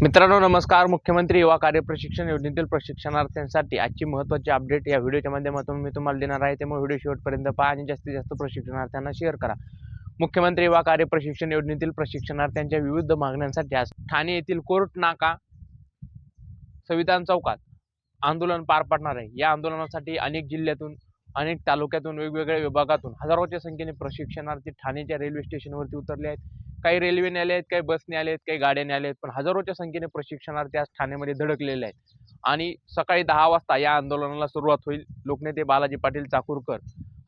मित्रांनो नमस्कार. मुख्यमंत्री युवा कार्य प्रशिक्षण योजनेतील प्रशिक्षणार्थ्यांसाठी आजची महत्त्वाची अपडेट या व्हिडिओच्या माध्यमातून मी तुम्हाला देणार आहे. त्यामुळे व्हिडिओ शेवटपर्यंत पहा आणि जास्तीत जास्त प्रशिक्षणार्थ्यांना शेअर करा. मुख्यमंत्री युवा कार्य प्रशिक्षण योजनेतील प्रशिक्षणार्थ्यांच्या विविध मागण्यांसाठी आज ठाणे येथील कोर्ट नाका संविधान चौकात आंदोलन पार पडणार आहे. या आंदोलनासाठी अनेक जिल्ह्यातून अनेक तालुक्यातून वेगवेगळ्या विभागातून हजारोच्या संख्येने प्रशिक्षणार्थी ठाणेच्या रेल्वे स्टेशनवरती उतरले आहेत. काही रेल्वेने आले आहेत, काही बसने आले आहेत, काही गाड्याने आले आहेत, पण हजारोच्या संख्येने प्रशिक्षणार्थी आज ठाण्यामध्ये धडकलेले आहेत. आणि सकाळी 10 वाजता या आंदोलनाला सुरुवात होईल. लोकनेते बालाजी पाटील चाकूरकर,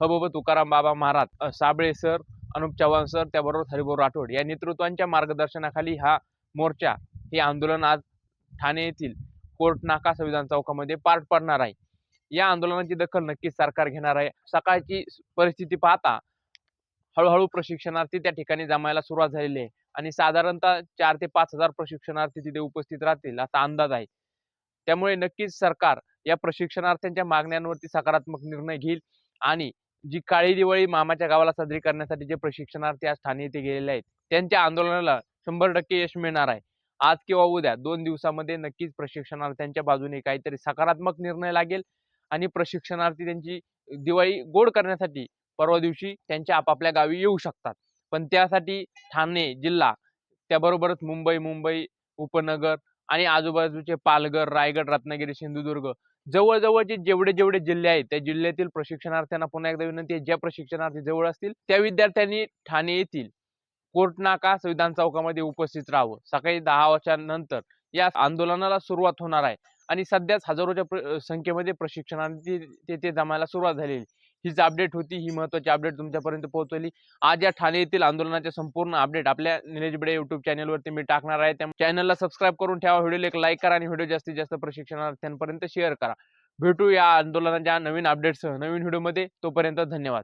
हबब तुकाराम बाबा महाराज, साबळे सर, अनुप चव्हाण सर, त्याबरोबर हरिभाऊ राठोड या नेतृत्वांच्या मार्गदर्शनाखाली हा मोर्चा हे आंदोलन आज ठाणे येथील कोर्ट नाका संविधान चौकामध्ये पार पडणार आहे. या आंदोलनाची दखल नक्कीच सरकार घेणार आहे. सकाळची परिस्थिती पाहता हळूहळू प्रशिक्षणार्थी त्या ठिकाणी जमायला सुरुवात झालेली आहे आणि साधारणतः 4 ते 5 हजार प्रशिक्षणार्थी तिथे उपस्थित राहतील असा अंदाज आहे. त्यामुळे नक्कीच सरकार या प्रशिक्षणार्थ्यांच्या मागण्यांवरती सकारात्मक निर्णय घेईल आणि जी काळी दिवाळी मामाच्या गावाला साजरी करण्यासाठी जे प्रशिक्षणार्थी आज ठाणे येथे गेलेले आहेत त्यांच्या आंदोलनाला 100% यश मिळणार आहे. आज किंवा उद्या 2 दिवसामध्ये नक्कीच प्रशिक्षणार्थ्यांच्या बाजूने काहीतरी सकारात्मक निर्णय लागेल आणि प्रशिक्षणार्थी त्यांची दिवाळी गोड करण्यासाठी परवा दिवशी त्यांच्या आपापल्या गावी येऊ शकतात. पण त्यासाठी ठाणे जिल्हा त्याबरोबरच मुंबई उपनगर आणि आजूबाजूचे पालघर, रायगड, रत्नागिरी, सिंधुदुर्ग जवळजवळचे जेवढे जिल्हे आहेत त्या जिल्ह्यातील प्रशिक्षणार्थ्यांना पुन्हा एकदा विनंती आहे, ज्या प्रशिक्षणार्थी जवळ असतील त्या विद्यार्थ्यांनी ठाणे येथील कोर्ट नाका संविधान चौकामध्ये उपस्थित राहावं. सकाळी 10 नंतर या आंदोलनाला सुरुवात होणार आहे आणि सध्याच हजारोच्या संख्येमध्ये प्रशिक्षणार्थी तेथे जमायला सुरुवात झालेली. हीच अपडेट होती. ही महत्त्वाची अपडेट तुमच्यापर्यंत पोहोचवली. आज या ठाणे येथील आंदोलनाचे संपूर्ण अपडेट आपल्या निलेश भिडे YouTube चॅनलवरती मी टाकणार आहे. त्या चॅनलला सबस्क्राईब करून ठेवा, व्हिडिओला एक लाईक करा आणि व्हिडिओ जास्तीत जास्त प्रशिक्षणार्थ्यांपर्यंत शेअर करा. भेटू या आंदोलनाच्या नवीन अपडेटसह नवीन व्हिडिओमध्ये. तोपर्यंत धन्यवाद.